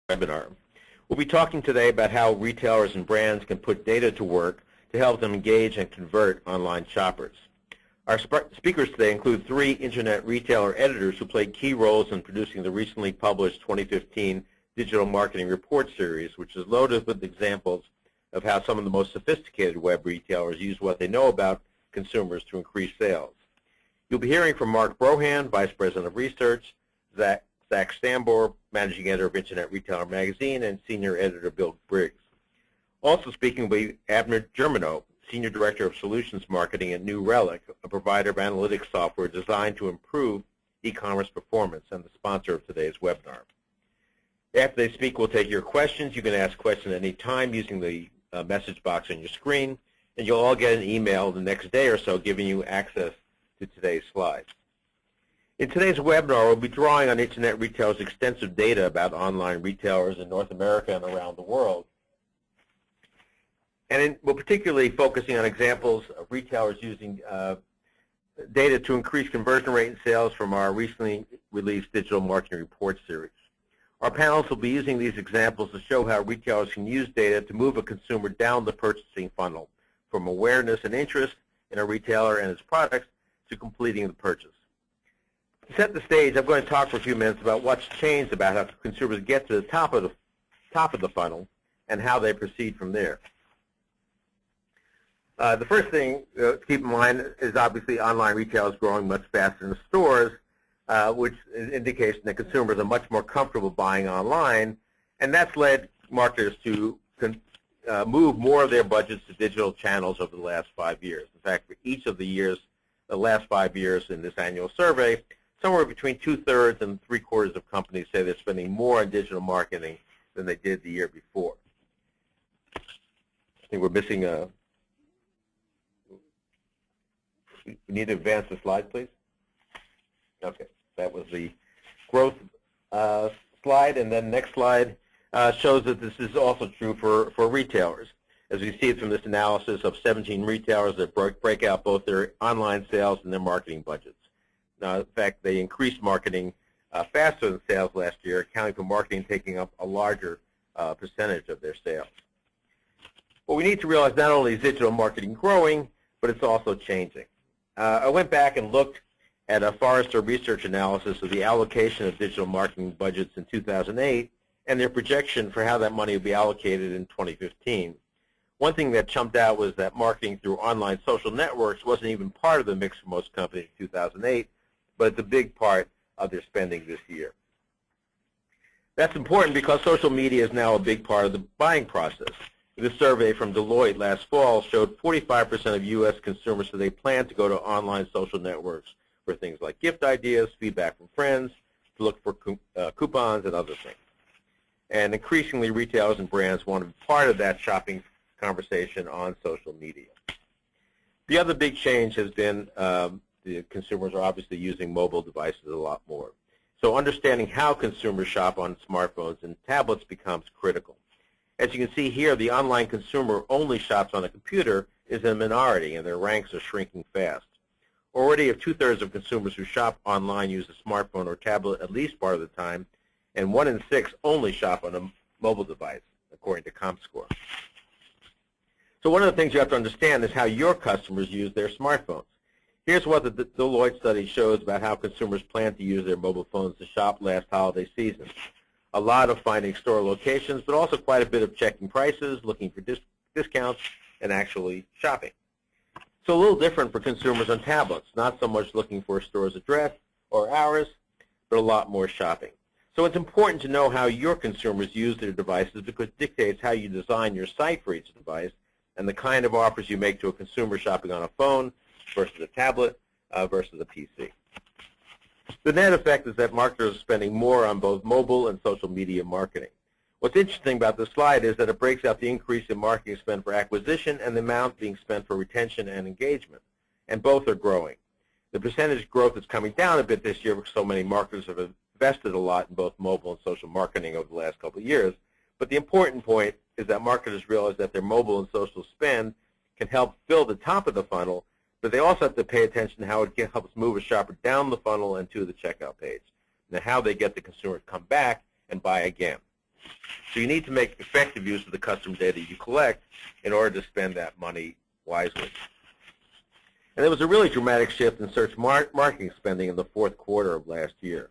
webinar. We'll be talking today about how retailers and brands can put data to work to help them engage and convert online shoppers. Our speakers today include 3 Internet retailer editors who played key roles in producing the recently published 2015 Digital Marketing Report Series, which is loaded with examples of how some of the most sophisticated web retailers use what they know about consumers to increase sales. You'll be hearing from Mark Brohan, Vice President of Research, Zach Stambor, Managing Editor of Internet Retailer Magazine, and Senior Editor Bill Briggs. Also speaking will be Abner Germano, Senior Director of Solutions Marketing at New Relic, a provider of analytics software designed to improve e-commerce performance, and the sponsor of today's webinar. After they speak, we'll take your questions. You can ask questions at any time using the message box on your screen, and you'll all get an email the next day or so giving you access to today's slides. In today's webinar, we'll be drawing on Internet retailers' extensive data about online retailers in North America and around the world. And we're particularly focusing on examples of retailers using data to increase conversion rate and sales from our recently released Digital Marketing Report Series. Our panelists will be using these examples to show how retailers can use data to move a consumer down the purchasing funnel, from awareness and interest in a retailer and its products to completing the purchase. To set the stage, I'm going to talk for a few minutes about what's changed about how consumers get to the top of the funnel and how they proceed from there. The first thing to keep in mind is obviously online retail is growing much faster than stores, which is an indication that consumers are much more comfortable buying online, and that's led marketers to move more of their budgets to digital channels over the last 5 years. In fact, for each of the last 5 years in this annual survey, somewhere between 2/3 and 3/4 of companies say they're spending more on digital marketing than they did the year before. I think we're missing a. We need to advance the slide, please. Okay, that was the growth slide, and then next slide shows that this is also true for retailers. As we see it from this analysis of 17 retailers that break out both their online sales and their marketing budgets. Now, in fact, they increased marketing faster than sales last year, accounting for marketing taking up a larger percentage of their sales. But we need to realize not only is digital marketing growing, but it's also changing. I went back and looked at a Forrester research analysis of the allocation of digital marketing budgets in 2008 and their projection for how that money will be allocated in 2015. One thing that jumped out was that marketing through online social networks wasn't even part of the mix for most companies in 2008, but it's a big part of their spending this year. That's important because social media is now a big part of the buying process. The survey from Deloitte last fall showed 45% of U.S. consumers said they plan to go to online social networks for things like gift ideas, feedback from friends, to look for coupons and other things. And increasingly, retailers and brands want to be part of that shopping conversation on social media. The other big change has been the consumers are obviously using mobile devices a lot more. So understanding how consumers shop on smartphones and tablets becomes critical. As you can see here, the online consumer only shops on a computer is a minority, and their ranks are shrinking fast. Already, 2/3 of consumers who shop online use a smartphone or tablet at least part of the time, and 1 in 6 only shop on a mobile device, according to ComScore. So one of the things you have to understand is how your customers use their smartphones. Here's what the Deloitte study shows about how consumers plan to use their mobile phones to shop last holiday season. A lot of finding store locations, but also quite a bit of checking prices, looking for discounts, and actually shopping. So a little different for consumers on tablets, not so much looking for a store's address or hours, but a lot more shopping. So it's important to know how your consumers use their devices because it dictates how you design your site for each device and the kind of offers you make to a consumer shopping on a phone versus a tablet versus a PC. The net effect is that marketers are spending more on both mobile and social media marketing. What's interesting about this slide is that it breaks out the increase in marketing spend for acquisition and the amount being spent for retention and engagement, and both are growing. The percentage growth is coming down a bit this year because so many marketers have invested a lot in both mobile and social marketing over the last couple of years, but the important point is that marketers realize that their mobile and social spend can help fill the top of the funnel, but they also have to pay attention to how it helps move a shopper down the funnel and to the checkout page, and how they get the consumer to come back and buy again. So you need to make effective use of the customer data you collect in order to spend that money wisely. And there was a really dramatic shift in search marketing spending in the fourth quarter of last year.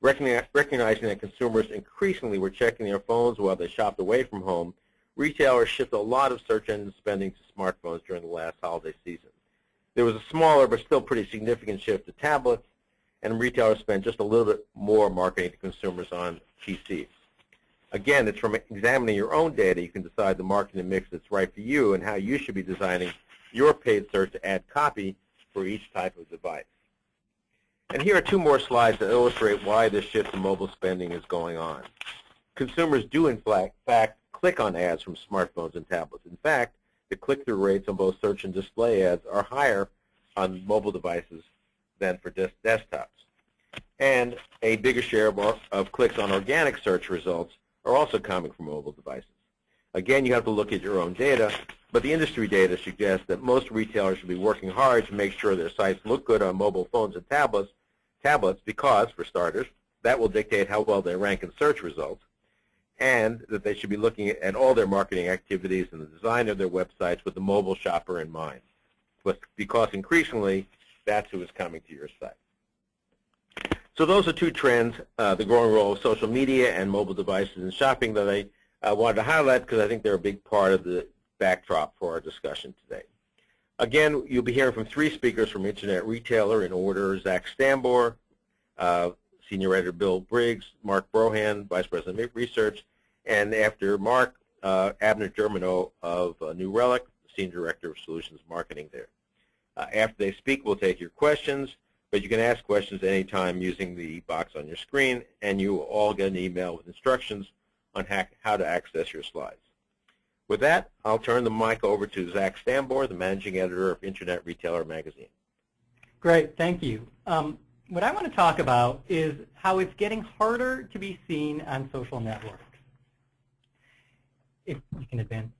Recognizing that consumers increasingly were checking their phones while they shopped away from home, retailers shifted a lot of search engine spending to smartphones during the last holiday season. There was a smaller but still pretty significant shift to tablets, and retailers spent just a little bit more marketing to consumers on PCs. Again, it's from examining your own data you can decide the marketing mix that's right for you and how you should be designing your paid search ad copy for each type of device. And here are two more slides that illustrate why this shift in mobile spending is going on. Consumers do, in fact, click on ads from smartphones and tablets. In fact, the click-through rates on both search and display ads are higher on mobile devices than for desktops. And a bigger share of clicks on organic search results are also coming from mobile devices. Again, you have to look at your own data, but the industry data suggests that most retailers should be working hard to make sure their sites look good on mobile phones and tablets because, for starters, that will dictate how well they rank in search results, and that they should be looking at all their marketing activities and the design of their websites with the mobile shopper in mind, because increasingly, that's who is coming to your site. So those are two trends, the growing role of social media and mobile devices in shopping, that I wanted to highlight because I think they're a big part of the backdrop for our discussion today. Again, you'll be hearing from three speakers from Internet Retailer in order: Zach Stambor, Senior Editor Bill Briggs, Mark Brohan, Vice President of Research, and after Mark, Abner Germano of New Relic, Senior Director of Solutions Marketing there. After they speak, we'll take your questions, but you can ask questions at any time using the box on your screen, and you will all get an email with instructions on how to access your slides. With that, I'll turn the mic over to Zach Stambor, the Managing Editor of Internet Retailer Magazine. Great, thank you. What I want to talk about is how it's getting harder to be seen on social networks. If you can advance.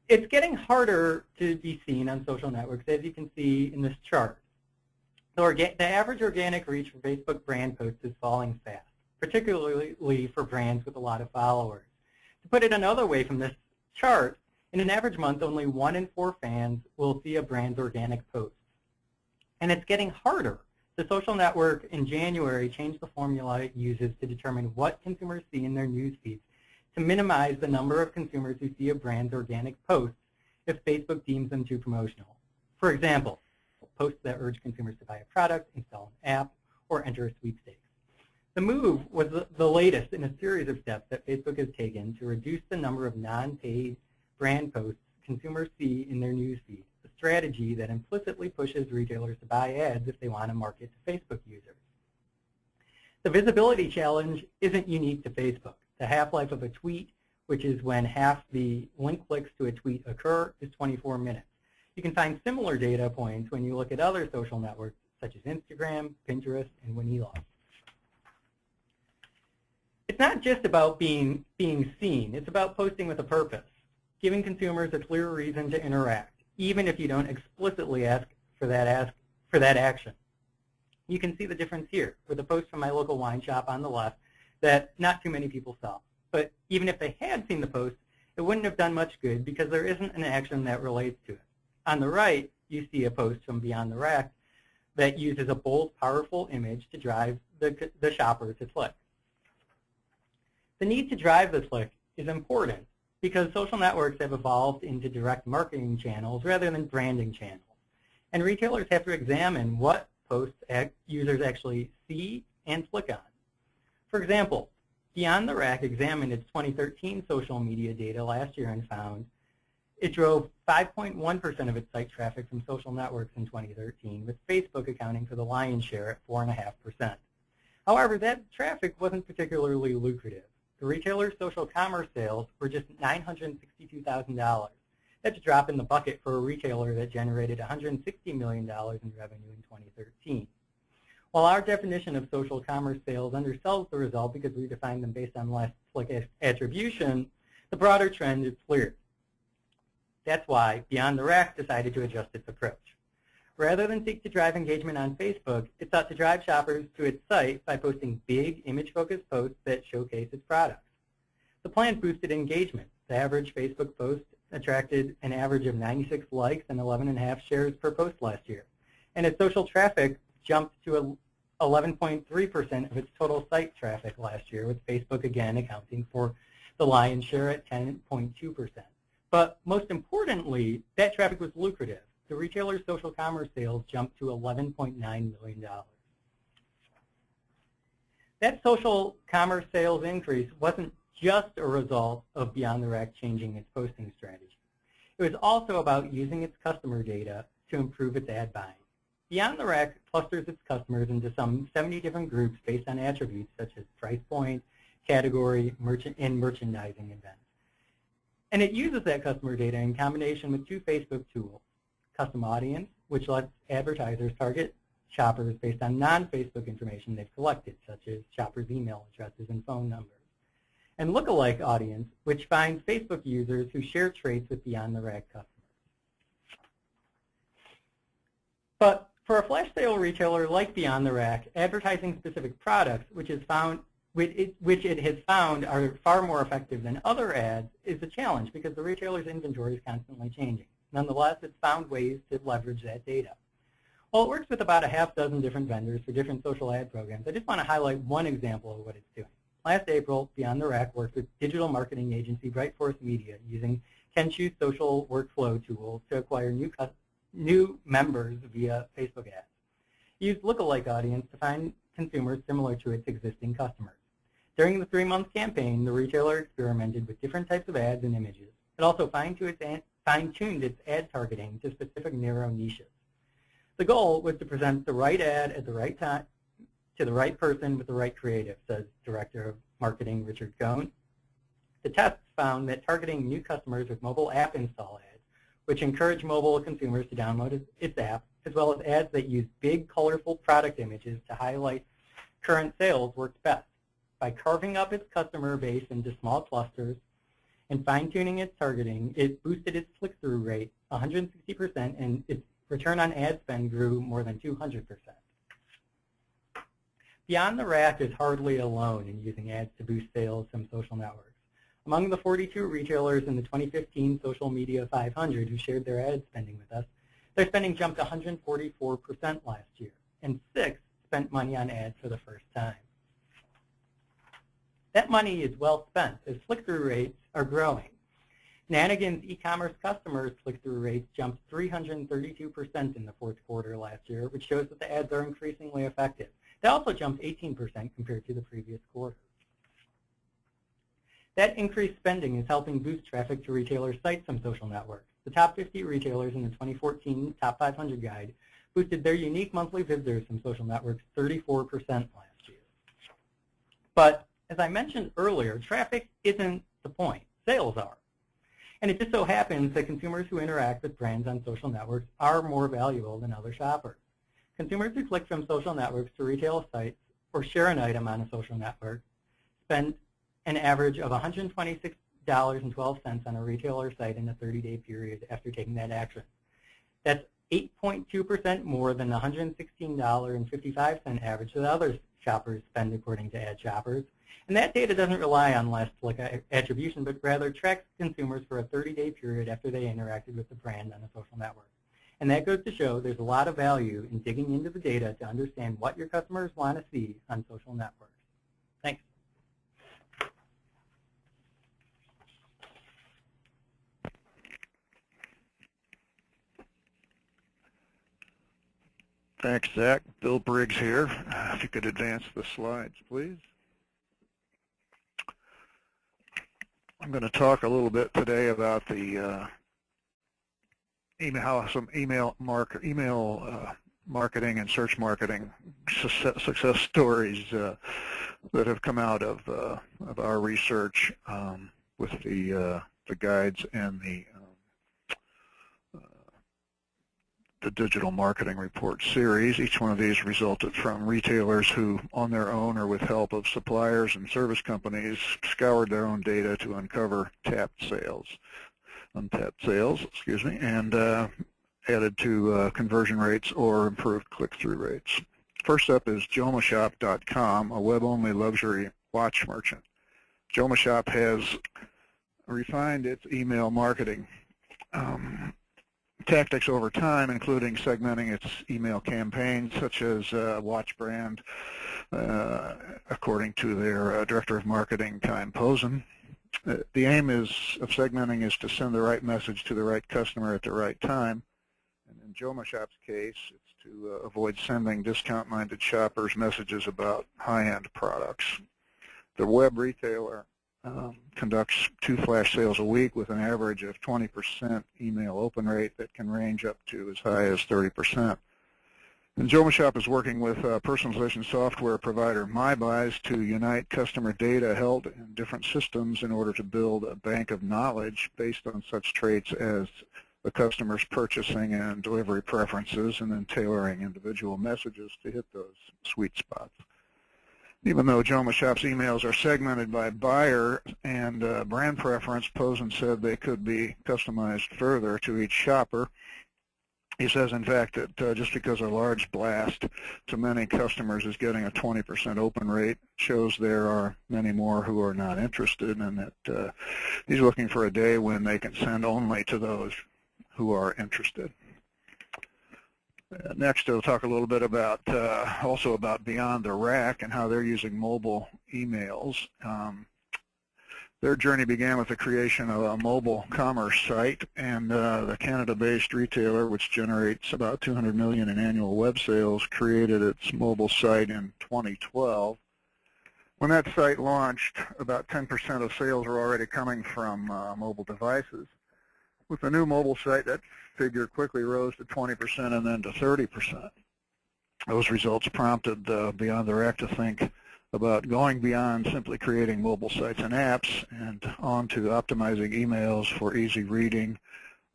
It's getting harder to be seen on social networks, as you can see in this chart. The average organic reach for Facebook brand posts is falling fast, particularly for brands with a lot of followers. To put it another way from this chart, in an average month, only 1 in 4 fans will see a brand's organic post. And it's getting harder. The social network in January changed the formula it uses to determine what consumers see in their news feeds to minimize the number of consumers who see a brand's organic posts if Facebook deems them too promotional. For example, posts that urge consumers to buy a product, install an app, or enter a sweepstakes. The move was the latest in a series of steps that Facebook has taken to reduce the number of non-paid brand posts consumers see in their news feed, a strategy that implicitly pushes retailers to buy ads if they want to market to Facebook users. The visibility challenge isn't unique to Facebook. The half-life of a tweet, which is when half the link clicks to a tweet occur, is 24 minutes. You can find similar data points when you look at other social networks such as Instagram, Pinterest, and Winelog. It's not just about being seen. It's about posting with a purpose, giving consumers a clear reason to interact, even if you don't explicitly ask for that action. You can see the difference here with a post from my local wine shop on the left that not too many people saw. But even if they had seen the post, it wouldn't have done much good because there isn't an action that relates to it. On the right, you see a post from Beyond the Rack that uses a bold, powerful image to drive the shopper to click. The need to drive the click is important because social networks have evolved into direct marketing channels rather than branding channels. And retailers have to examine what posts users actually see and click on. For example, Beyond the Rack examined its 2013 social media data last year and found it drove 5.1% of its site traffic from social networks in 2013, with Facebook accounting for the lion's share at 4.5%. However, that traffic wasn't particularly lucrative. The retailer's social commerce sales were just $962,000. That's a drop in the bucket for a retailer that generated $160 million in revenue in 2013. While our definition of social commerce sales undersells the result because we define them based on less click attribution, the broader trend is clear. That's why Beyond the Rack decided to adjust its approach. Rather than seek to drive engagement on Facebook, it sought to drive shoppers to its site by posting big, image-focused posts that showcase its products. The plan boosted engagement. The average Facebook post attracted an average of 96 likes and 11.5 shares per post last year. And its social traffic jumped to 11.3% of its total site traffic last year, with Facebook again accounting for the lion's share at 10.2%. But most importantly, that traffic was lucrative. The retailer's social commerce sales jumped to $11.9 million. That social commerce sales increase wasn't just a result of Beyond the Rack changing its posting strategy. It was also about using its customer data to improve its ad buying. Beyond the Rack clusters its customers into some 70 different groups based on attributes such as price point, category, and merchandising events. And it uses that customer data in combination with two Facebook tools: Custom Audience, which lets advertisers target shoppers based on non-Facebook information they've collected, such as shoppers' email addresses and phone numbers; and Lookalike Audience, which finds Facebook users who share traits with Beyond the Rack customers. But for a flash sale retailer like Beyond the Rack, advertising specific products, which it has found are far more effective than other ads, is a challenge because the retailer's inventory is constantly changing. Nonetheless, it's found ways to leverage that data. While it works with about a half dozen different vendors for different social ad programs, I just want to highlight one example of what it's doing. Last April, Beyond the Rack worked with digital marketing agency Brightforce Media using Kenshu's social workflow tools to acquire new members via Facebook ads. It used Lookalike Audience to find consumers similar to its existing customers. During the 3-month campaign, the retailer experimented with different types of ads and images. It also fine-tuned its ad targeting to specific narrow niches. The goal was to present the right ad at the right time to the right person with the right creative, says Director of Marketing Richard Cohn. The tests found that targeting new customers with mobile app install ads, which encourage mobile consumers to download its app, as well as ads that use big, colorful product images to highlight current sales, worked best. By carving up its customer base into small clusters and fine-tuning its targeting, it boosted its click-through rate 160%, and its return on ad spend grew more than 200%. Beyond the Rack is hardly alone in using ads to boost sales from social networks. Among the 42 retailers in the 2015 Social Media 500 who shared their ad spending with us, their spending jumped 144% last year, and 6 spent money on ads for the first time. That money is well spent as click-through rates are growing. Nannigan's e-commerce customers' click-through rates jumped 332% in the fourth quarter last year, which shows that the ads are increasingly effective. They also jumped 18% compared to the previous quarter. That increased spending is helping boost traffic to retailers' sites from social networks. The top 50 retailers in the 2014 Top 500 guide boosted their unique monthly visitors from social networks 34% last year. But as I mentioned earlier, traffic isn't the point. Sales are. And it just so happens that consumers who interact with brands on social networks are more valuable than other shoppers. Consumers who click from social networks to retail sites or share an item on a social network spend an average of $126.12 on a retailer site in a 30-day period after taking that action. That's 8.2% more than the $116.55 average that other shoppers spend, according to Ad Shoppers. And that data doesn't rely on last click attribution, but rather tracks consumers for a 30-day period after they interacted with the brand on a social network. And that goes to show there's a lot of value in digging into the data to understand what your customers want to see on social networks. Thanks. Thanks, Zach. Bill Briggs here. If you could advance the slides, please. I'm going to talk a little bit today about the email marketing and search marketing success stories that have come out of our research with the guides and the Digital Marketing Report series. Each one of these resulted from retailers who, on their own or with help of suppliers and service companies, scoured their own data to uncover untapped sales, and added to conversion rates or improved click-through rates. First up is JomaShop.com, a web-only luxury watch merchant. JomaShop has refined its email marketing tactics over time, including segmenting its email campaigns, such as Watch Brand, according to their Director of Marketing, Time Posen. The aim of segmenting is to send the right message to the right customer at the right time. And in JomaShop's case, it's to avoid sending discount-minded shoppers messages about high-end products. The web retailer conducts 2 flash sales a week with an average of 20% email open rate that can range up to as high as 30%. And JomaShop is working with personalization software provider MyBuys to unite customer data held in different systems in order to build a bank of knowledge based on such traits as the customer's purchasing and delivery preferences, and then tailoring individual messages to hit those sweet spots. Even though JomaShop's emails are segmented by buyer and brand preference, Posen said they could be customized further to each shopper. He says, in fact, that just because a large blast to many customers is getting a 20% open rate shows there are many more who are not interested, and that he's looking for a day when they can send only to those who are interested. Next, I'll talk a little bit about also about Beyond the Rack and how they're using mobile emails. Their journey began with the creation of a mobile commerce site, and the Canada-based retailer, which generates about $200 million in annual web sales, created its mobile site in 2012. When that site launched, about 10% of sales were already coming from mobile devices. With the new mobile site, that figure quickly rose to 20% and then to 30%. Those results prompted Beyond the Rack to think about going beyond simply creating mobile sites and apps and on to optimizing emails for easy reading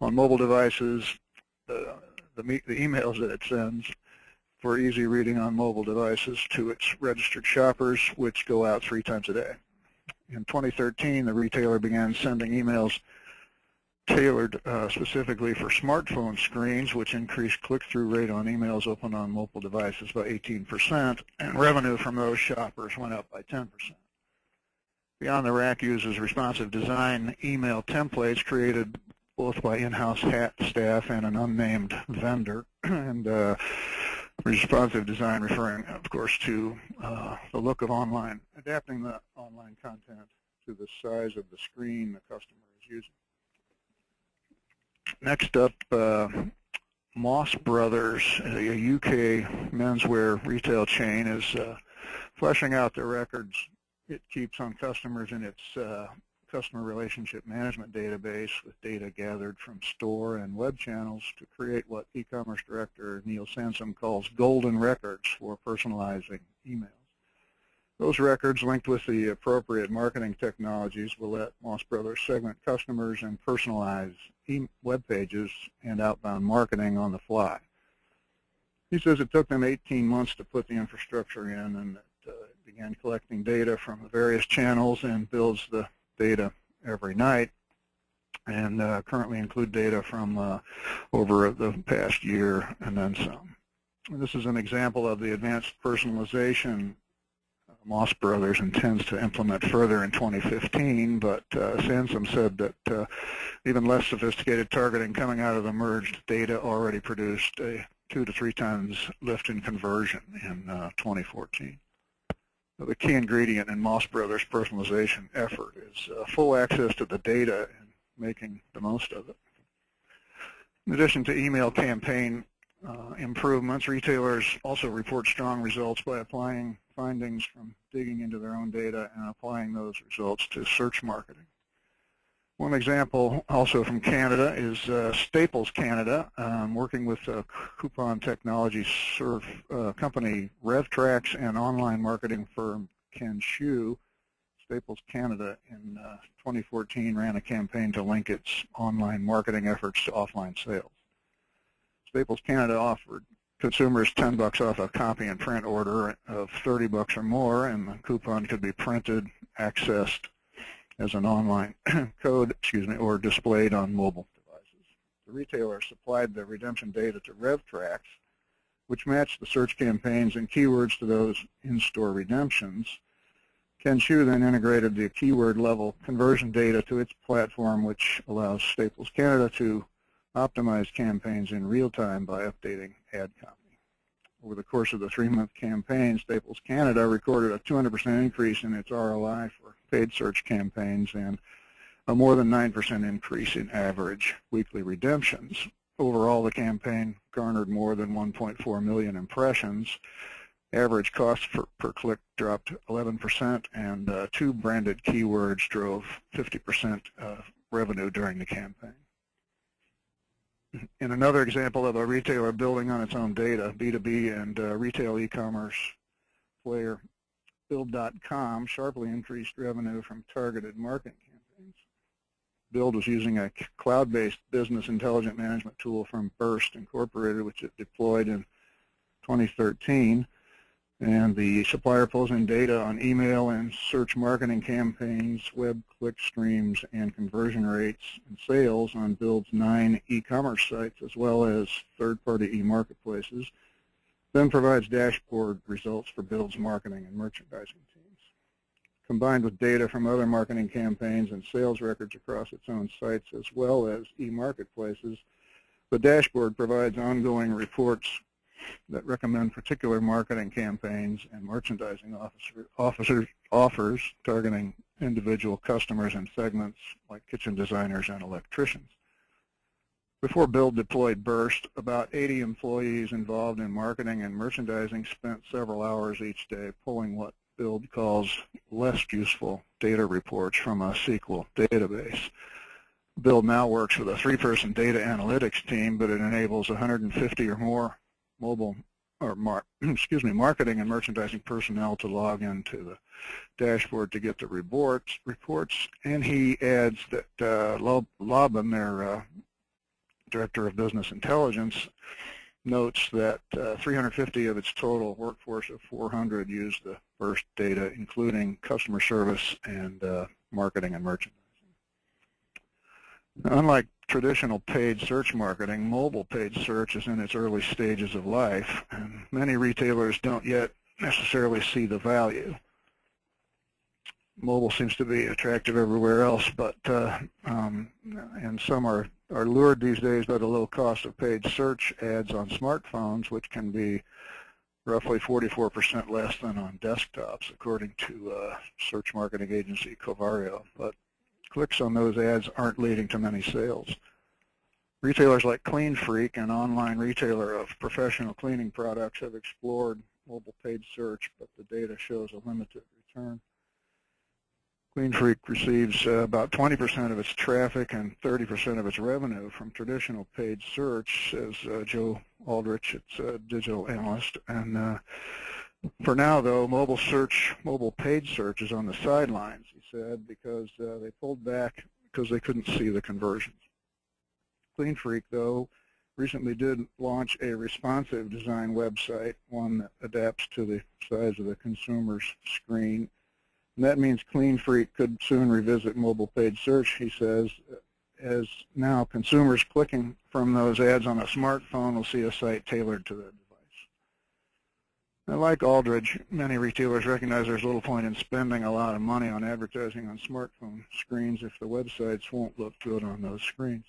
on mobile devices, the emails that it sends for easy reading on mobile devices to its registered shoppers, which go out 3 times a day. In 2013, the retailer began sending emails tailored specifically for smartphone screens, which increased click-through rate on emails opened on mobile devices by 18%, and revenue from those shoppers went up by 10%. Beyond the Rack uses responsive design email templates created both by in-house staff and an unnamed vendor, and responsive design referring, of course, to the look of online, adapting the online content to the size of the screen the customer is using. Next up, Moss Brothers, a UK menswear retail chain, is fleshing out the records it keeps on customers in its customer relationship management database with data gathered from store and web channels to create what e-commerce director Neil Sansom calls golden records for personalizing emails. Those records, linked with the appropriate marketing technologies, will let Moss Brothers segment customers and personalize web pages and outbound marketing on the fly. He says it took them 18 months to put the infrastructure in, and it began collecting data from the various channels and builds the data every night, and currently include data from over the past year and then some. And this is an example of the advanced personalization Moss Brothers intends to implement further in 2015, but Sansom said that even less sophisticated targeting coming out of the merged data already produced a 2 to 3 times lift in conversion in 2014. The key ingredient in Moss Brothers' personalization effort is full access to the data and making the most of it. In addition to email campaign improvements, retailers also report strong results by applying findings from digging into their own data and applying those results to search marketing. One example also from Canada is Staples Canada, working with coupon technology company RevTrax and online marketing firm Kenshu. Staples Canada in 2014 ran a campaign to link its online marketing efforts to offline sales. Staples Canada offered consumers $10 off a copy and print order of $30 or more, and the coupon could be printed, accessed as an online code, or displayed on mobile devices. The retailer supplied the redemption data to RevTrax, which matched the search campaigns and keywords to those in-store redemptions. Ken Shu then integrated the keyword level conversion data to its platform, which allows Staples Canada to optimize campaigns in real time by updating ad copy. Over the course of the 3-month campaign, Staples Canada recorded a 200% increase in its ROI for paid search campaigns and a more than 9% increase in average weekly redemptions. Overall, the campaign garnered more than 1.4 million impressions. Average cost per click dropped 11%, and 2 branded keywords drove 50% revenue during the campaign. In another example of a retailer building on its own data, B2B and retail e-commerce player Build.com sharply increased revenue from targeted marketing campaigns. Build was using a cloud-based business intelligence management tool from Burst Incorporated, which it deployed in 2013. And the supplier pulls in data on email and search marketing campaigns, web click streams, and conversion rates and sales on Build's 9 e-commerce sites, as well as third-party e-marketplaces, then provides dashboard results for Build's marketing and merchandising teams. Combined with data from other marketing campaigns and sales records across its own sites, as well as e-marketplaces, the dashboard provides ongoing reports that recommend particular marketing campaigns and merchandising offers targeting individual customers and segments like kitchen designers and electricians. Before Build deployed Burst, about 80 employees involved in marketing and merchandising spent several hours each day pulling what Build calls less useful data reports from a SQL database. Build now works with a 3-person data analytics team, but it enables 150 or more marketing and merchandising personnel to log into the dashboard to get the reports. And he adds that Laban, their Director of Business Intelligence, notes that 350 of its total workforce of 400 use the Burst data, including customer service and marketing and merchandising. Unlike traditional paid search marketing, mobile paid search is in its early stages of life, and many retailers don't yet necessarily see the value. Mobile seems to be attractive everywhere else, but and some are lured these days by the low cost of paid search ads on smartphones, which can be roughly 44% less than on desktops, according to search marketing agency Covario. But clicks on those ads aren't leading to many sales. Retailers like Clean Freak, an online retailer of professional cleaning products, have explored mobile paid search, but the data shows a limited return. Clean Freak receives about 20% of its traffic and 30% of its revenue from traditional paid search, says Joe Aldrich, its digital analyst. And for now, though, mobile paid search is on the sidelines, he said, because they pulled back because they couldn't see the conversions. Clean Freak, though, recently did launch a responsive design website, one that adapts to the size of the consumer's screen. And that means Clean Freak could soon revisit mobile paid search, he says, as now consumers clicking from those ads on a smartphone will see a site tailored to their device. And like Aldridge, many retailers recognize there's little point in spending a lot of money on advertising on smartphone screens if the websites won't look good on those screens.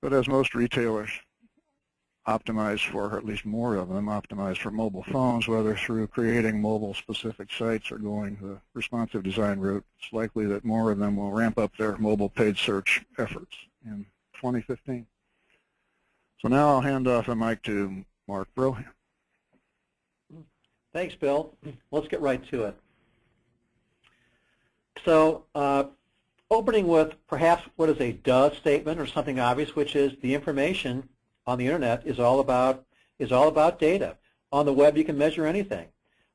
But as most retailers optimize for, or at least more of them, optimize for mobile phones, whether through creating mobile-specific sites or going the responsive design route, it's likely that more of them will ramp up their mobile paid search efforts in 2015. So now I'll hand off the mic to Mark Brohan. Thanks, Bill. Let's get right to it. So opening with perhaps what is a duh statement or something obvious, which is the information on the internet is all about data. On the web, you can measure anything.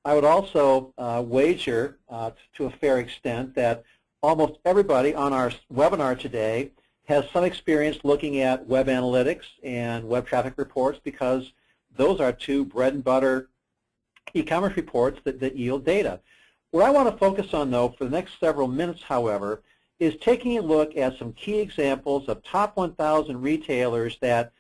I would also wager to a fair extent that almost everybody on our webinar today has some experience looking at web analytics and web traffic reports, because those are two bread and butter e-commerce reports that yield data. What I want to focus on, though, for the next several minutes, however, is taking a look at some key examples of top 1,000 retailers that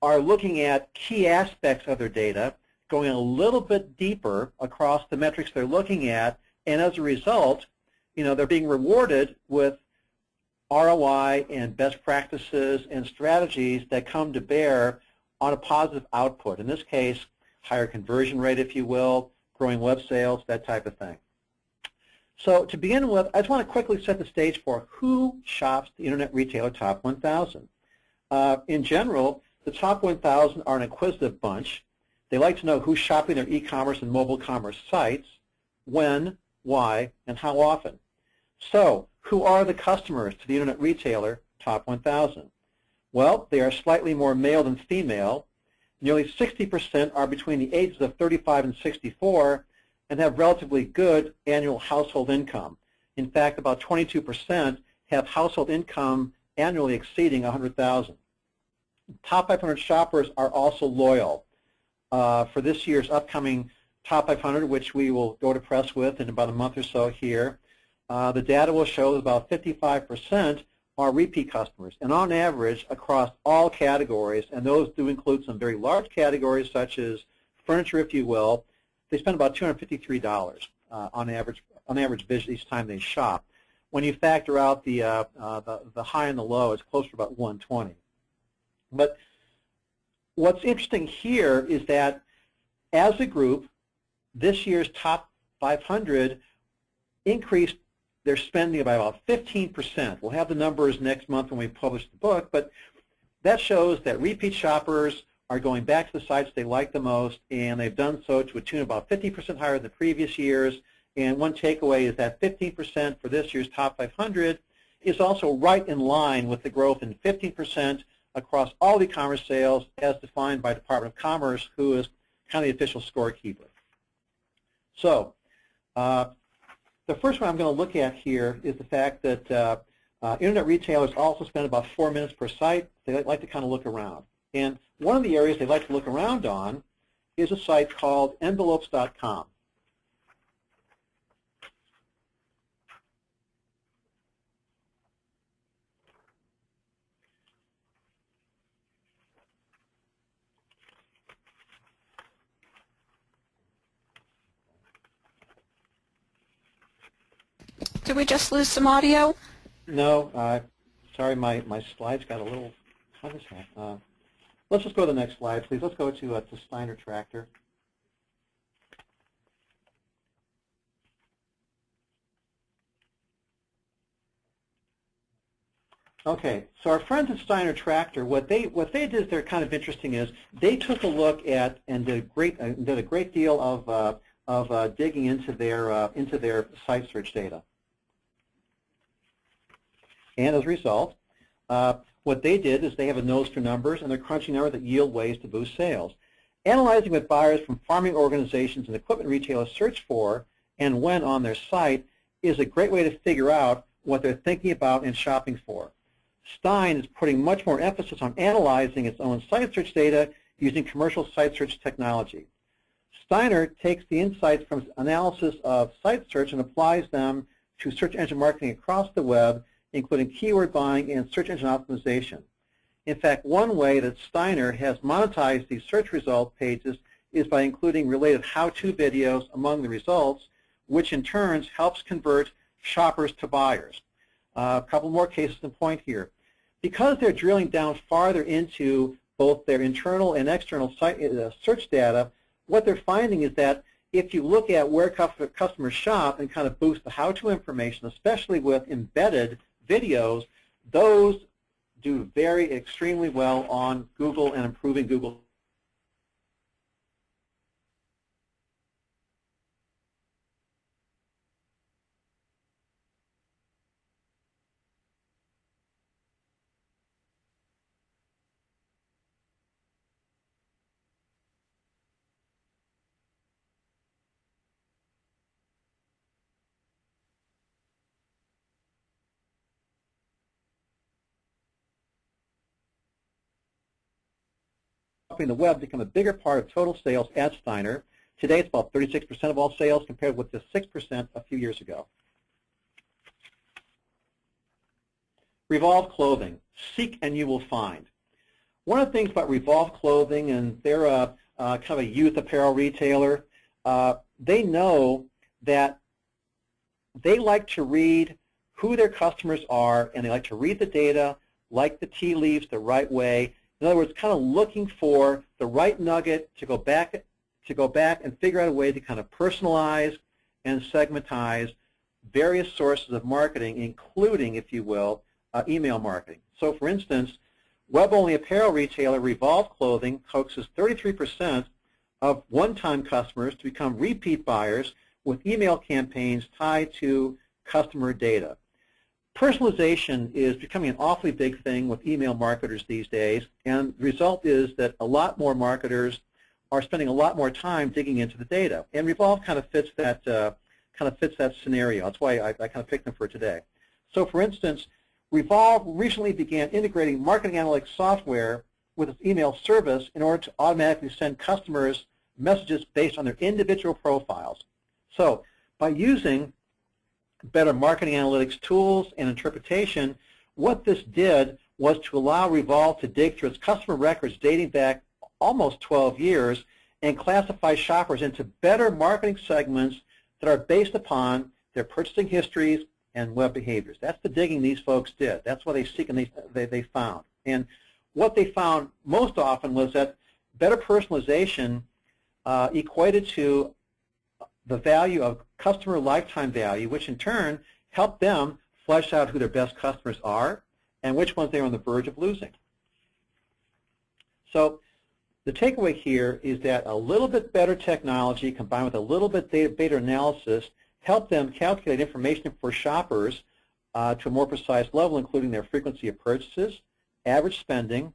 are looking at key aspects of their data, going a little bit deeper across the metrics they're looking at, And as a result, they're being rewarded with ROI and best practices and strategies that come to bear on a positive output. In this case, higher conversion rate, if you will, growing web sales, that type of thing. So to begin with, I just want to quickly set the stage for who shops the Internet Retailer Top 1000. In general, the Top 1000 are an inquisitive bunch. They like to know who's shopping their e-commerce and mobile commerce sites, when, why, and how often. So who are the customers to the Internet Retailer Top 1000? Well, they are slightly more male than female. Nearly 60% are between the ages of 35 and 64 and have relatively good annual household income. In fact, about 22% have household income annually exceeding $100,000. Top 500 shoppers are also loyal. For this year's upcoming Top 500, which we will go to press with in about a month or so here, the data will show that about 55% are repeat customers. And on average, across all categories, and those do include some very large categories such as furniture, if you will, they spend about $253 on average visit each time they shop. When you factor out the high and the low, it's closer to about 120. But what's interesting here is that as a group, this year's Top 500 increased their spending by about 15%. We'll have the numbers next month when we publish the book, but that shows that repeat shoppers are going back to the sites they like the most, and they've done so to a tune of about 50% higher than previous years. And one takeaway is that 15% for this year's Top 500 is also right in line with the growth in 15% across all e-commerce sales as defined by Department of Commerce, who is kind of the official scorekeeper. So the first one I'm going to look at here is the fact that Internet retailers also spend about 4 minutes per site. They like to kind of look around. And one of the areas they like to look around on is a site called envelopes.com. Did we just lose some audio? No, sorry, my slides got a little, how does that? Let's just go to the next slide, please. Let's go to Steiner Tractor. Okay, so our friends at Steiner Tractor, what they did is they're kind of interesting is they took a look at and did a great deal of digging into their site search data. And as a result, what they did is they have a nose for numbers, and they're crunching numbers that yield ways to boost sales. Analyzing what buyers from farming organizations and equipment retailers search for and when on their site is a great way to figure out what they're thinking about and shopping for. Stein is putting much more emphasis on analyzing its own site search data using commercial site search technology. Steiner takes the insights from analysis of site search and applies them to search engine marketing across the web, including keyword buying and search engine optimization. In fact, one way that Steiner has monetized these search result pages is by including related how-to videos among the results, which in turn helps convert shoppers to buyers. A couple more cases in point here. Because they're drilling down farther into both their internal and external site, search data, what they're finding is that if you look at where customers shop and kind of boost the how-to information, especially with embedded videos, those do extremely well on Google and improving Google. The web become a bigger part of total sales at Steiner. Today, it's about 36% of all sales compared with just 6% a few years ago. Revolve Clothing. Seek and you will find. One of the things about Revolve Clothing, and they're kind of a youth apparel retailer, they know that they like to read who their customers are, and they like to read the data, like the tea leaves, the right way. In other words, kind of looking for the right nugget to go back and figure out a way to kind of personalize and segmentize various sources of marketing, including, if you will, email marketing. So, for instance, web-only apparel retailer Revolve Clothing coaxes 33% of one-time customers to become repeat buyers with email campaigns tied to customer data. Personalization is becoming an awfully big thing with email marketers these days, and the result is that a lot more marketers are spending a lot more time digging into the data. And Revolve kind of fits that scenario. That's why I kind of picked them for today. So, for instance, Revolve recently began integrating marketing analytics software with its email service in order to automatically send customers messages based on their individual profiles. So, by using better marketing analytics tools and interpretation, what this did was to allow Revolve to dig through its customer records dating back almost 12 years and classify shoppers into better marketing segments that are based upon their purchasing histories and web behaviors. That's the digging these folks did. That's what they seek and they found. And what they found most often was that better personalization equated to the value of customer lifetime value, which in turn helped them flesh out who their best customers are and which ones they're on the verge of losing. So the takeaway here is that a little bit better technology combined with a little bit better analysis helped them calculate information for shoppers to a more precise level, including their frequency of purchases, average spending,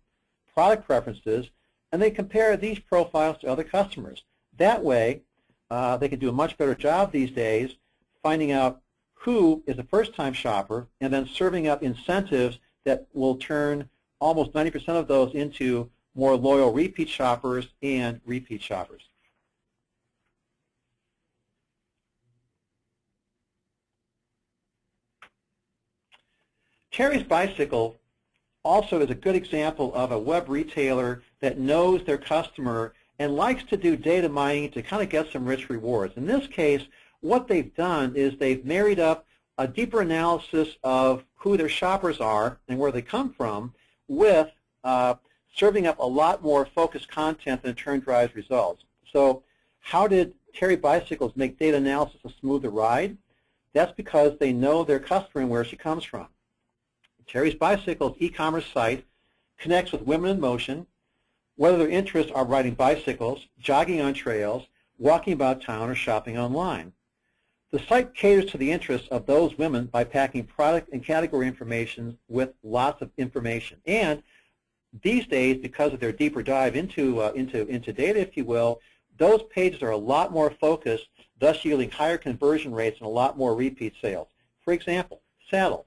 product preferences, and they compare these profiles to other customers. That way, they can do a much better job these days finding out who is a first-time shopper and then serving up incentives that will turn almost 90% of those into more loyal repeat shoppers and repeat shoppers. Terry's Bicycle also is a good example of a web retailer that knows their customer and likes to do data mining to kind of get some rich rewards. In this case, what they've done is they've married up a deeper analysis of who their shoppers are and where they come from with serving up a lot more focused content that in turn drives results. So how did Terry Bicycles make data analysis a smoother ride? That's because they know their customer and where she comes from. Terry's Bicycles e-commerce site connects with women in motion, whether their interests are riding bicycles, jogging on trails, walking about town, or shopping online. The site caters to the interests of those women by packing product and category information with lots of information. And these days, because of their deeper dive into data, if you will, those pages are a lot more focused, thus yielding higher conversion rates and a lot more repeat sales. For example, saddle.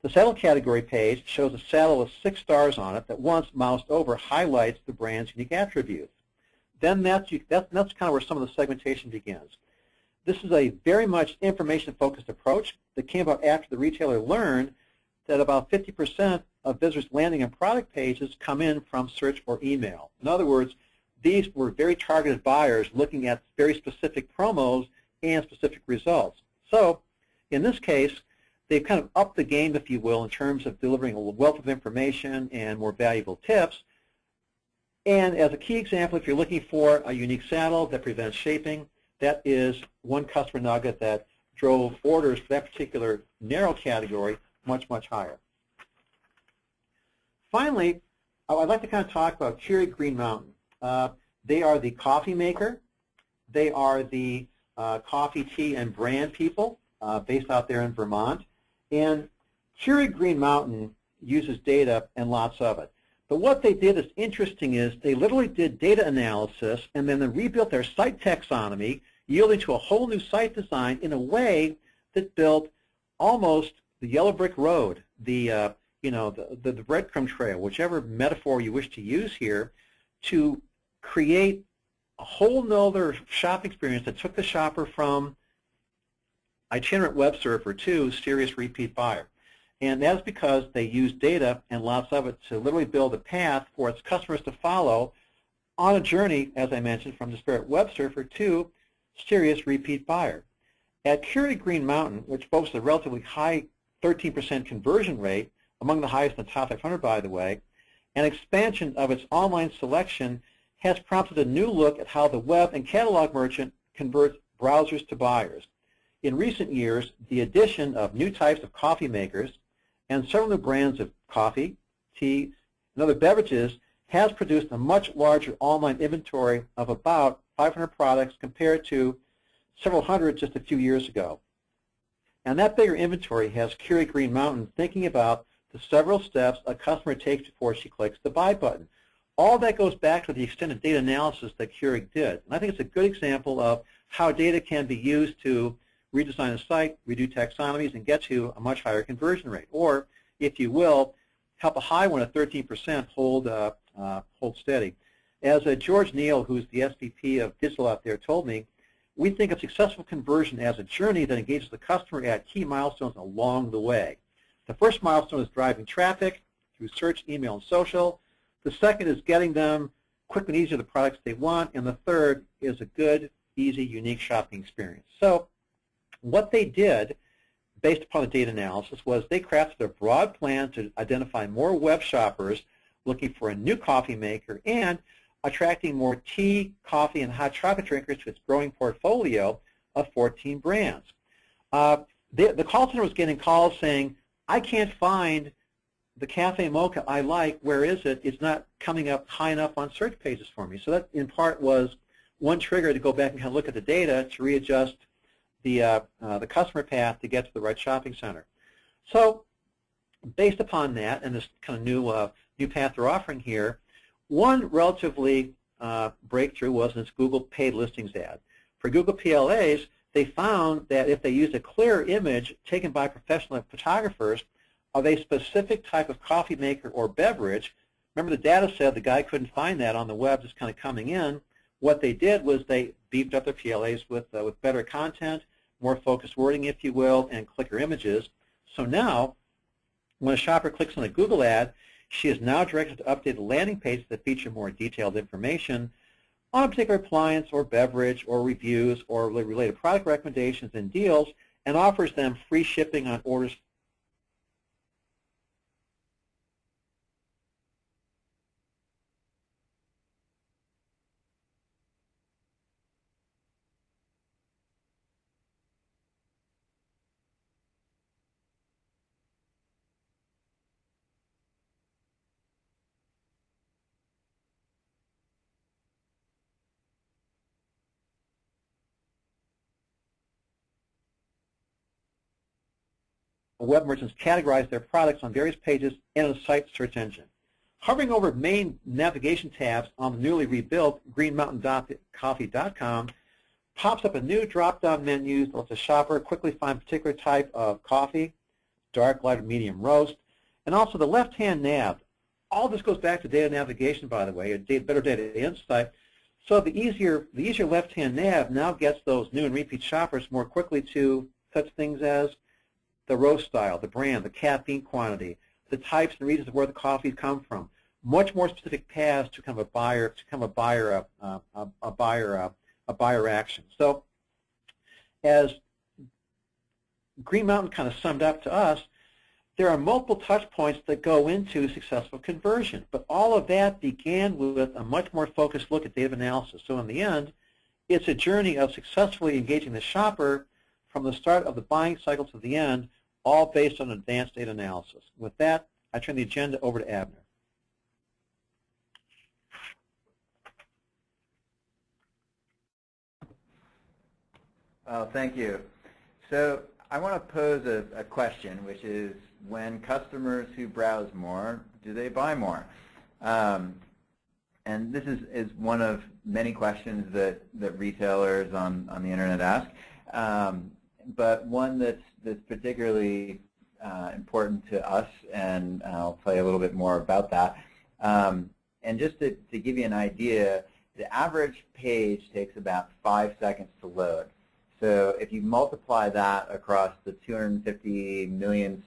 The saddle category page shows a saddle with 6 stars on it that once moused over highlights the brand's unique attributes. Then that's kind of where some of the segmentation begins. This is a very much information-focused approach that came about after the retailer learned that about 50% of visitors landing on product pages come in from search or email. In other words, these were very targeted buyers looking at very specific promos and specific results. So in this case, they've kind of upped the game, if you will, in terms of delivering a wealth of information and more valuable tips. And as a key example, if you're looking for a unique saddle that prevents shaping, that is one customer nugget that drove orders for that particular narrow category much, much higher. Finally, I'd like to kind of talk about Keurig Green Mountain. They are the coffee maker. They are the coffee, tea, and brand people based out there in Vermont. And Keurig Green Mountain uses data and lots of it. But what they did is interesting is they literally did data analysis and then they rebuilt their site taxonomy, yielding to a whole new site design in a way that built almost the yellow brick road, the breadcrumb trail, whichever metaphor you wish to use here, to create a whole nother shopping experience that took the shopper from itinerant web surfer to serious repeat buyer. And that's because they used data and lots of it to literally build a path for its customers to follow on a journey, as I mentioned, from disparate web surfer to serious repeat buyer. At Keurig Green Mountain, which boasts a relatively high 13% conversion rate, among the highest in the top 500 by the way, an expansion of its online selection has prompted a new look at how the web and catalog merchant converts browsers to buyers. In recent years, the addition of new types of coffee makers and several new brands of coffee, tea, and other beverages has produced a much larger online inventory of about 500 products compared to several hundred just a few years ago. And that bigger inventory has Keurig Green Mountain thinking about the several steps a customer takes before she clicks the buy button. All that goes back to the extended data analysis that Keurig did. And I think it's a good example of how data can be used to redesign a site, redo taxonomies, and get to a much higher conversion rate. Or, if you will, help a high one at 13% hold steady. As George Neal, who's the SVP of Digital out there, told me, we think of successful conversion as a journey that engages the customer at key milestones along the way. The first milestone is driving traffic through search, email, and social. The second is getting them quick and easy to the products they want. And the third is a good, easy, unique shopping experience. So what they did, based upon the data analysis, was they crafted a broad plan to identify more web shoppers looking for a new coffee maker and attracting more tea, coffee, and hot chocolate drinkers to its growing portfolio of 14 brands. The call center was getting calls saying, I can't find the Cafe Mocha I like. Where is it? It's not coming up high enough on search pages for me. So that, in part, was one trigger to go back and kind of look at the data to readjust the customer path to get to the right shopping center. So based upon that and this kind of new path they're offering here, one relatively breakthrough was in this Google paid listings ad. For Google PLAs, they found that if they used a clear image taken by professional photographers of a specific type of coffee maker or beverage, remember the data said the guy couldn't find that on the web just kind of coming in. What they did was they beefed up their PLAs with better content, more focused wording, if you will, and clicker images. So now, when a shopper clicks on a Google ad, she is now directed to updated landing pages that feature more detailed information on a particular appliance or beverage or reviews or related product recommendations and deals, and offers them free shipping on orders. Web merchants categorize their products on various pages in a site search engine. Hovering over main navigation tabs on the newly rebuilt greenmountain.coffee.com pops up a new drop-down menu that lets a shopper quickly find a particular type of coffee, dark, light, or medium roast, and also the left-hand nav. All this goes back to data navigation, by the way, or better data insight. So the easier left-hand nav now gets those new and repeat shoppers more quickly to such things as the roast style, the brand, the caffeine quantity, the types and regions of where the coffees come from. Much more specific paths to become a buyer action. So, as Green Mountain kind of summed up to us, there are multiple touch points that go into successful conversion, but all of that began with a much more focused look at data analysis. So in the end, it's a journey of successfully engaging the shopper from the start of the buying cycle to the end, all based on advanced data analysis. With that, I turn the agenda over to Abner. Well, thank you. So I want to pose a question, which is, when customers who browse more, do they buy more? And this is one of many questions that retailers on the internet ask. But one that's particularly important to us, and I'll tell you a little bit more about that. And just to give you an idea, the average page takes about 5 seconds to load. So if you multiply that across the 250 million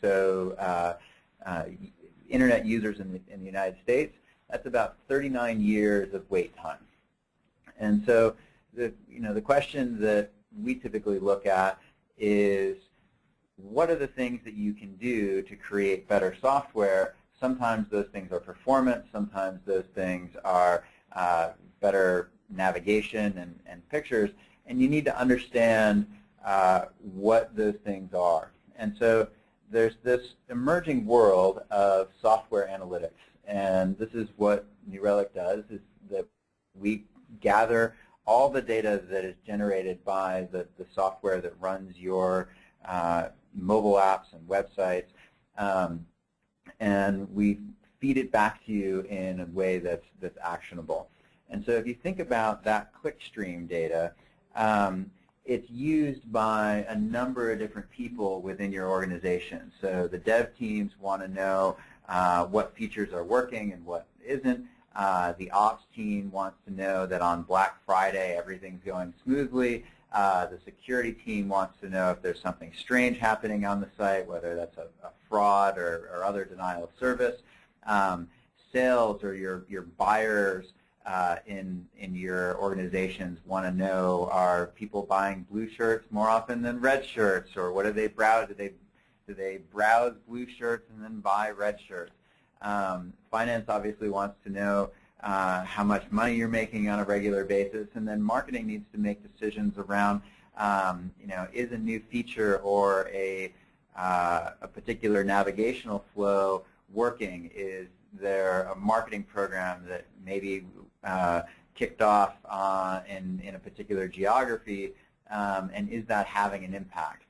internet users in the United States, that's about 39 years of wait time. And so the question that we typically look at is what are the things that you can do to create better software. Sometimes those things are performance, sometimes those things are better navigation and pictures, and you need to understand what those things are. And so there's this emerging world of software analytics, and this is what New Relic does, is that we gather all the data that is generated by the software that runs your mobile apps and websites, and we feed it back to you in a way that's actionable. And so if you think about that clickstream data, it's used by a number of different people within your organization. So the dev teams want to know what features are working and what isn't. The ops team wants to know that on Black Friday everything's going smoothly. The security team wants to know if there's something strange happening on the site, whether that's a fraud or other denial of service. Sales or your buyers in your organizations want to know, are people buying blue shirts more often than red shirts, or what do they browse? Do they browse blue shirts and then buy red shirts? Finance obviously wants to know how much money you're making on a regular basis, and then marketing needs to make decisions around, is a new feature or a particular navigational flow working? Is there a marketing program that maybe kicked off in a particular geography, and is that having an impact?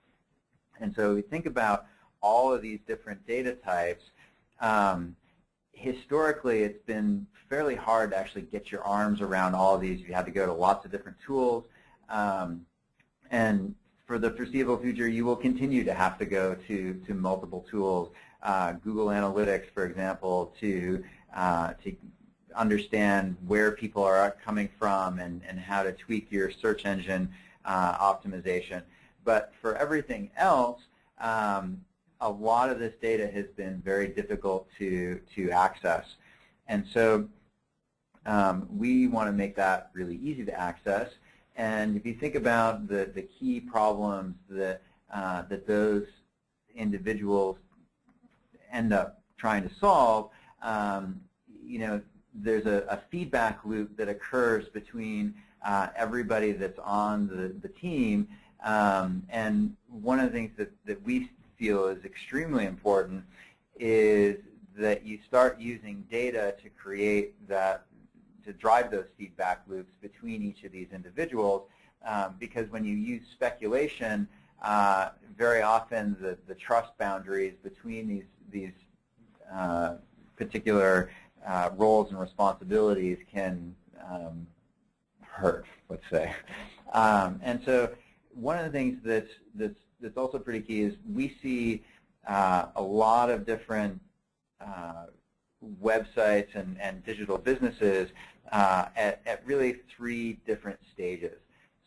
And so we think about all of these different data types. Historically, it's been fairly hard to actually get your arms around all of these. You had to go to lots of different tools. And for the foreseeable future, you will continue to have to go to multiple tools. Google Analytics, for example, to understand where people are coming from and how to tweak your search engine optimization. But for everything else, a lot of this data has been very difficult to access. And so we want to make that really easy to access. And if you think about the key problems that those individuals end up trying to solve, there's a feedback loop that occurs between everybody that's on the team. And one of the things that we feel is extremely important is that you start using data to create that, to drive those feedback loops between each of these individuals, because when you use speculation, very often the trust boundaries between these particular roles and responsibilities can hurt, let's say. And so one of the things that's also pretty key is we see a lot of different websites and digital businesses at really 3 different stages.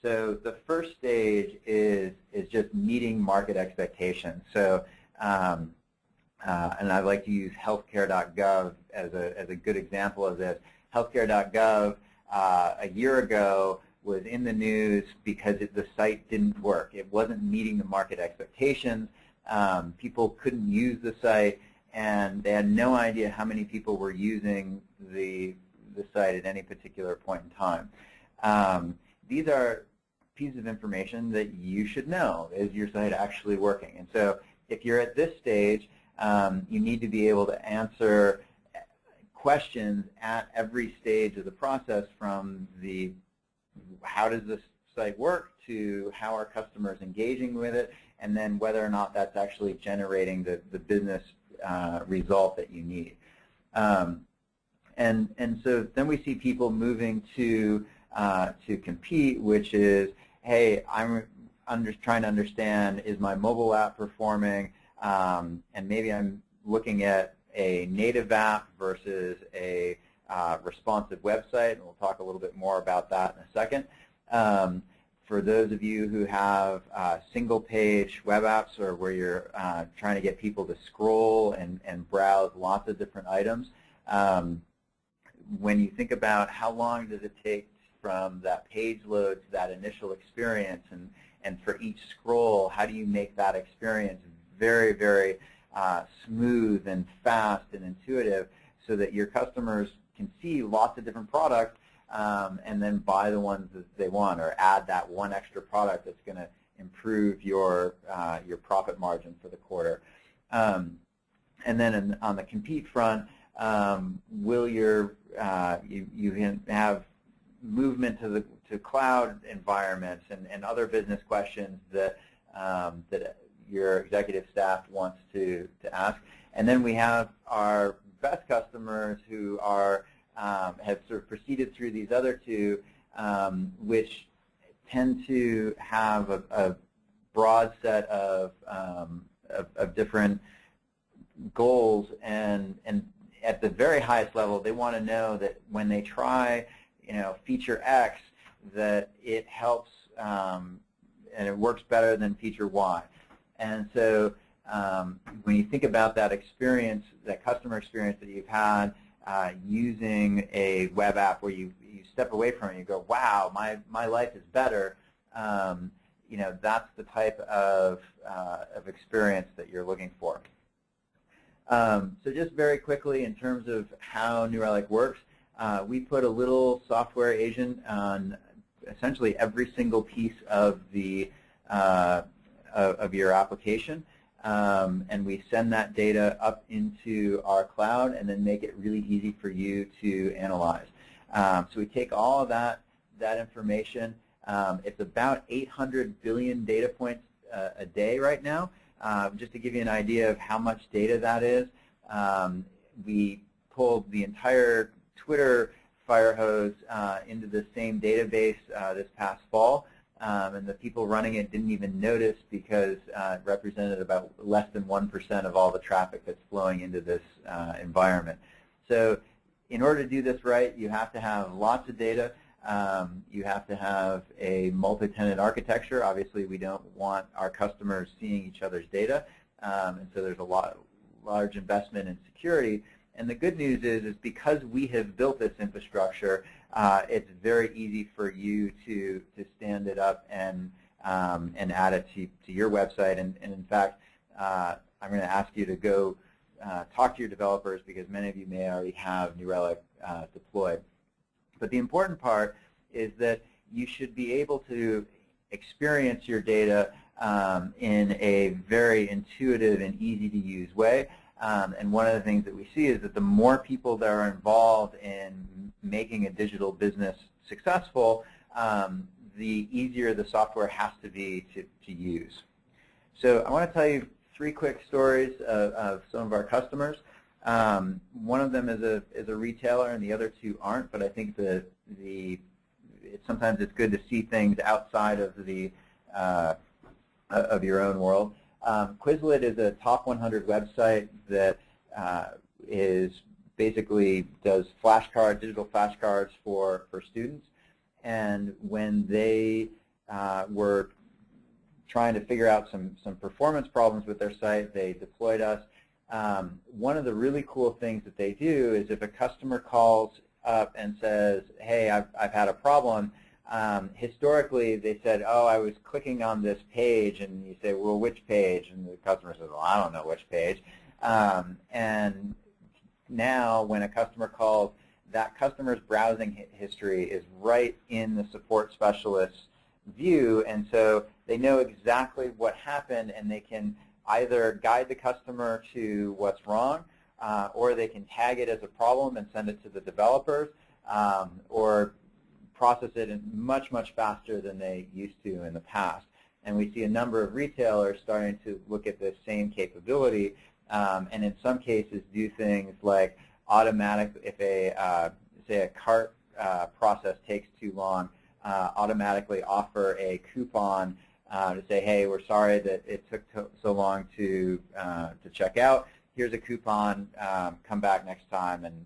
So the first stage is just meeting market expectations. So and I'd like to use healthcare.gov as a good example of this. Healthcare.gov a year ago was in the news because the site didn't work. It wasn't meeting the market expectations. People couldn't use the site, and they had no idea how many people were using the site at any particular point in time. These are pieces of information that you should know. Is your site actually working? And so if you're at this stage, you need to be able to answer questions at every stage of the process, from the how does this site work to how are customers engaging with it, and then whether or not that's actually generating the business result that you need. And so then we see people moving to compete, which is, hey, I'm just trying to understand, is my mobile app performing? And maybe I'm looking at a native app versus a responsive website, and we'll talk a little bit more about that in a second. For those of you who have single-page web apps, or where you're trying to get people to scroll and browse lots of different items, when you think about how long does it take from that page load to that initial experience, and for each scroll, how do you make that experience very, very smooth and fast and intuitive so that your customers can see lots of different products and then buy the ones that they want, or add that one extra product that's going to improve your profit margin for the quarter. And then on the compete front, will you have movement to cloud environments and other business questions that that your executive staff wants to ask. And then we have our best customers who are have sort of proceeded through these other two, which tend to have a broad set of different goals, and at the very highest level, they want to know that when they try, feature X, that it helps and it works better than feature Y. And so when you think about that experience, that customer experience that you've had using a web app where you step away from it and you go, wow, my life is better, that's the type of experience that you're looking for. So just very quickly, in terms of how New Relic works, we put a little software agent on essentially every single piece of your application, and we send that data up into our cloud and then make it really easy for you to analyze. So we take all of that information. It's about 800 billion data points a day right now. Just to give you an idea of how much data that is, we pulled the entire Twitter fire hose into the same database this past fall, and the people running it didn't even notice because it represented about less than 1% of all the traffic that's flowing into this environment. So in order to do this right, you have to have lots of data. You have to have a multi-tenant architecture. Obviously, we don't want our customers seeing each other's data, and so there's a large investment in security. And the good news is because we have built this infrastructure, it's very easy for you to stand it up and add it to your website. And in fact, I'm going to ask you to go talk to your developers, because many of you may already have New Relic deployed. But the important part is that you should be able to experience your data in a very intuitive and easy-to-use way. And one of the things that we see is that the more people that are involved in making a digital business successful, the easier the software has to be to use. So I want to tell you 3 quick stories of some of our customers. One of them is a retailer, and the other 2 aren't. But I think sometimes it's good to see things outside of of your own world. Quizlet is a top 100 website that basically does digital flashcards for students. And when they were trying to figure out some performance problems with their site, they deployed us. One of the really cool things that they do is if a customer calls up and says, hey, I've had a problem, historically they said, oh, I was clicking on this page, and you say, well, which page? And the customer says, well, I don't know which page. And now when a customer calls, that customer's browsing history is right in the support specialist's view, and so they know exactly what happened, and they can either guide the customer to what's wrong, or they can tag it as a problem and send it to the developers, or process it much, much faster than they used to in the past. And we see a number of retailers starting to look at this same capability, and in some cases do things like if say a cart process takes too long, automatically offer a coupon to say, hey, we're sorry that it took so long to check out. Here's a coupon. Come back next time and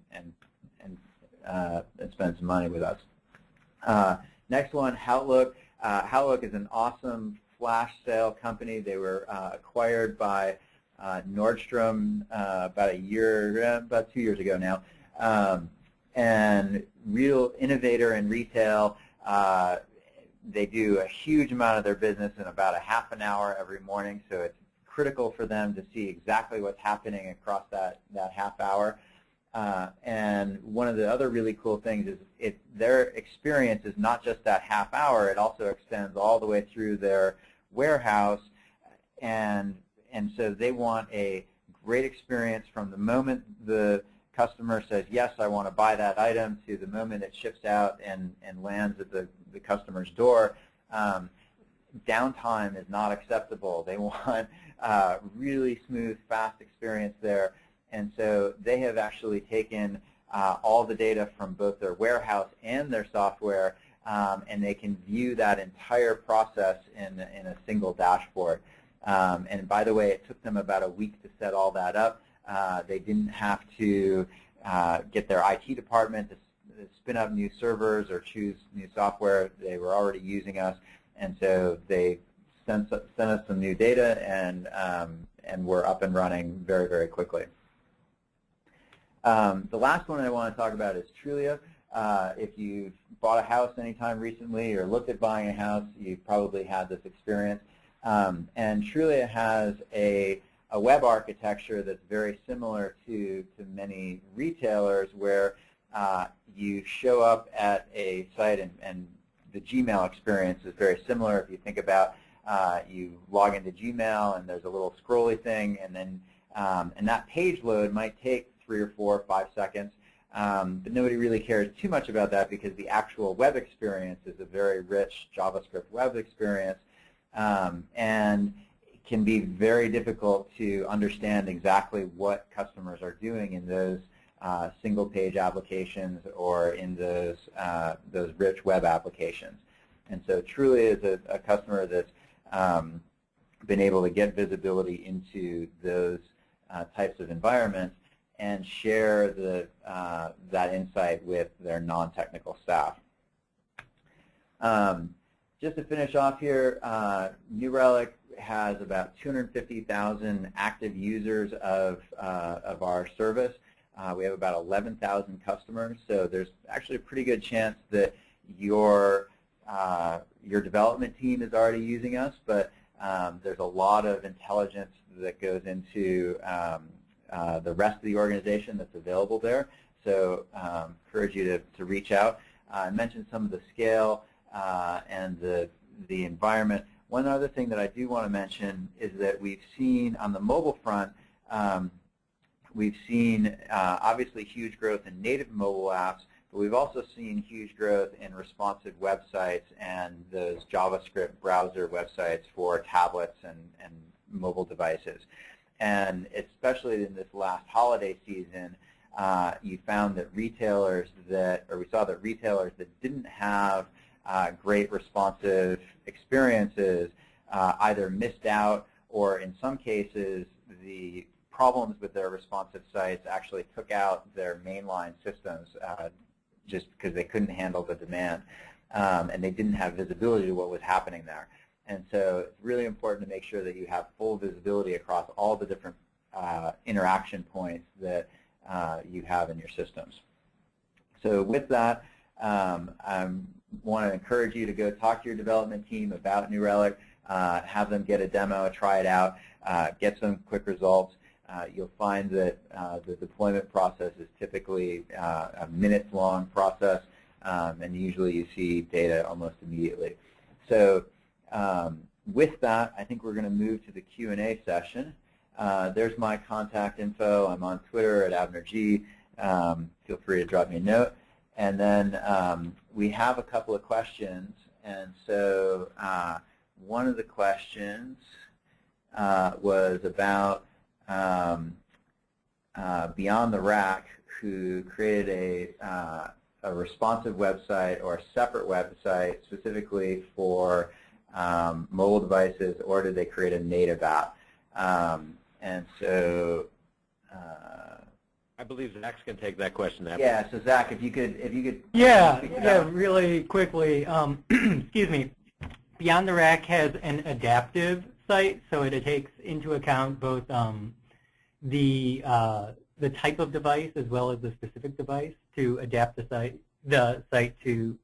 spend some money with us. Next one, Outlook. Outlook is an awesome flash sale company. They were acquired by Nordstrom about 2 years ago now, and real innovator in retail. They do a huge amount of their business in about a half an hour every morning, so it's critical for them to see exactly what's happening across that half hour. And one of the other really cool things is their experience is not just that half hour, it also extends all the way through their warehouse, and so they want a great experience from the moment the customer says, yes, I want to buy that item, to the moment it ships out and lands at the customer's door. Downtime is not acceptable. They want really smooth, fast experience there. And so they have actually taken all the data from both their warehouse and their software, and they can view that entire process in a single dashboard. And by the way, it took them about a week to set all that up. They didn't have to get their IT department to spin up new servers or choose new software. They were already using us, and so they sent us some new data, and we're up and running very, very quickly. The last one I want to talk about is Trulia. If you've bought a house anytime recently or looked at buying a house, you've probably had this experience. And Trulia has a web architecture that's very similar to many retailers, where you show up at a site, and the Gmail experience is very similar. If you think about you log into Gmail and there's a little scrolly thing, and then and that page load might take 3 or 4 or 5 seconds, but nobody really cares too much about that because the actual web experience is a very rich JavaScript web experience, and it can be very difficult to understand exactly what customers are doing in those single-page applications or in those rich web applications. And so Trulia is a customer that's been able to get visibility into those types of environments and share that insight with their non-technical staff. Just to finish off here, New Relic has about 250,000 active users of our service. We have about 11,000 customers, so there's actually a pretty good chance that your development team is already using us, but there's a lot of intelligence that goes into the rest of the organization that's available there. So encourage you to reach out. I mentioned some of the scale and the environment. One other thing that I do want to mention is that we've seen on the mobile front, we've seen obviously huge growth in native mobile apps, but we've also seen huge growth in responsive websites and those JavaScript browser websites for tablets and mobile devices. And especially in this last holiday season, you found that we saw that retailers that didn't have great responsive experiences either missed out, or in some cases the problems with their responsive sites actually took out their mainline systems just because they couldn't handle the demand, and they didn't have visibility to what was happening there. And so it's really important to make sure that you have full visibility across all the different interaction points that you have in your systems. So with that, I want to encourage you to go talk to your development team about New Relic, have them get a demo, try it out, get some quick results. You'll find that the deployment process is typically a minutes-long process, and usually you see data almost immediately. So with that, I think we're going to move to the Q&A session. There's my contact info. I'm on Twitter at AbnerG. Feel free to drop me a note. And then we have a couple of questions. And so one of the questions was about Beyond the Rack, who created a responsive website or a separate website specifically for mobile devices, or did they create a native app? And so I believe Zach's going to take that question. Yeah, so Zach, if you could. Yeah, really quickly. Excuse me. Beyond the Rack has an adaptive site, so it takes into account both the type of device as well as the specific device to adapt the site to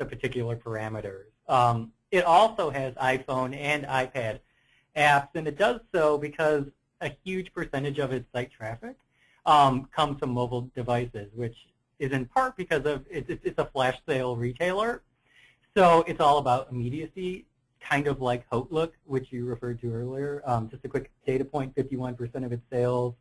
to particular parameters. It also has iPhone and iPad apps, and it does so because a huge percentage of its site traffic comes from mobile devices, which is in part because of it's a flash sale retailer. So it's all about immediacy, kind of like Outlook, which you referred to earlier. Just a quick data point, 51% of its sales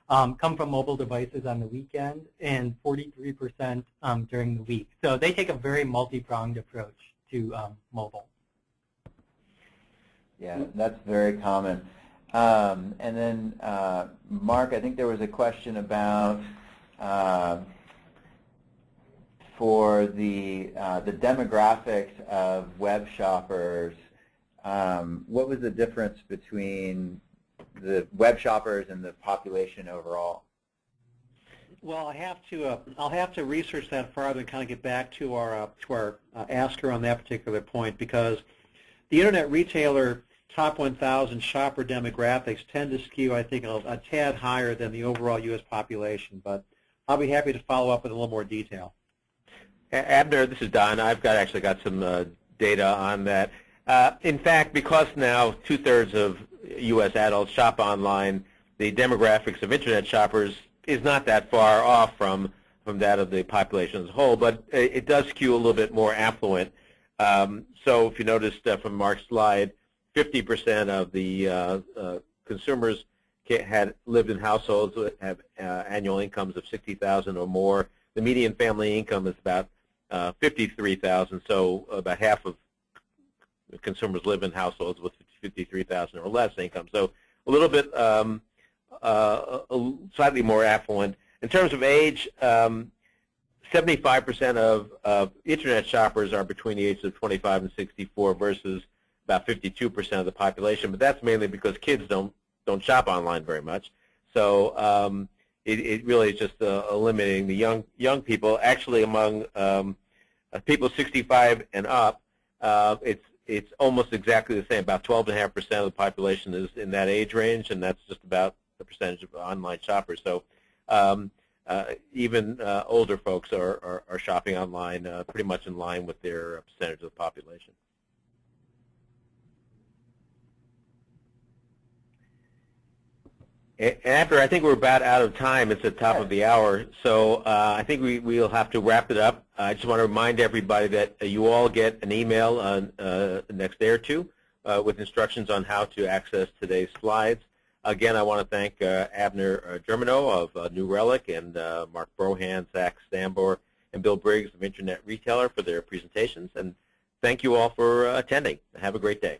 come from mobile devices on the weekend and 43% during the week. So they take a very multi-pronged approach to mobile. Yeah, that's very common. And then, Mark, I think there was a question about for the demographics of web shoppers. What was the difference between the web shoppers and the population overall? Well, I'll have to research that farther and kind of get back to our asker on that particular point, because the Internet Retailer Top 1,000 shopper demographics tend to skew, I think, a tad higher than the overall U.S. population. But I'll be happy to follow up with a little more detail. Abner, this is Don. I've actually got some data on that. In fact, because now 2/3 of U.S. adults shop online, the demographics of Internet shoppers is not that far off from that of the population as a whole, but it does skew a little bit more affluent. So if you noticed from Mark's slide, 50% of the consumers had lived in households that have annual incomes of $60,000 or more. The median family income is about $53,000, so about half of consumers live in households with $53,000 or less income. So a little bit slightly more affluent. In terms of age, 75% of Internet shoppers are between the ages of 25 and 64 versus about 52% of the population, but that's mainly because kids don't shop online very much. So it really is just eliminating the young people. Actually, among people 65 and up, it's almost exactly the same. About 12.5% of the population is in that age range, and that's just about the percentage of online shoppers. So even older folks are shopping online pretty much in line with their percentage of the population. After, I think we're about out of time. It's the top of the hour, so I think we'll have to wrap it up. I just want to remind everybody that you all get an email the next day or two with instructions on how to access today's slides. Again, I want to thank Abner Germano of New Relic and Mark Brohan, Zach Stambor, and Bill Briggs of Internet Retailer for their presentations. And thank you all for attending. Have a great day.